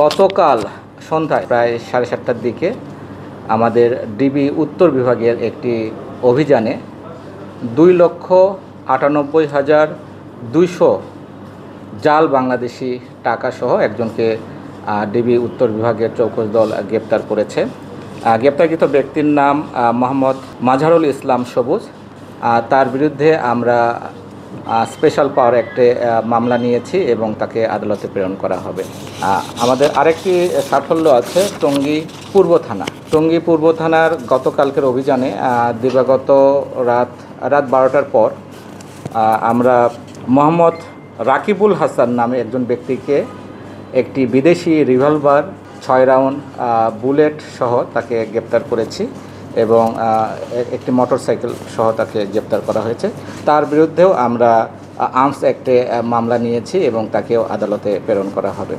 গতকাল সন্ধ্যায় প্রায় 7:30টার দিকে আমাদের ডিবি উত্তর বিভাগের একটি অভিযানে 2,98,200 জাল বাংলাদেশি টাকাসহ একজনকে ডিবি উত্তর বিভাগের চৌকস দল গ্রেপ্তার করেছে। গ্রেপ্তারকৃত ব্যক্তির নাম মোহাম্মদ মাজহারুল ইসলাম সবুজ। তার বিরুদ্ধে আমরা স্পেশাল পাওয়ার অ্যাক্টে মামলা নিয়েছি এবং তাকে আদালতে প্রেরণ করা হবে। আমাদের আরেকটি সাফল্য আছে টঙ্গী পূর্ব থানা। টঙ্গী পূর্ব থানার গতকালকের অভিযানে দিবাগত রাত 12টার পর আমরা মোহাম্মদ রাকিবুল হাসান নামে একজন ব্যক্তিকে একটি বিদেশি রিভলভার 6 রাউন্ড বুলেট সহ তাকে গ্রেপ্তার করেছি এবং একটি মোটরসাইকেল সহ তাকে গ্রেপ্তার করা হয়েছে। তার বিরুদ্ধেও আমরা আর্মস অ্যাক্টে মামলা নিয়েছি এবং তাকেও আদালতে প্রেরণ করা হবে।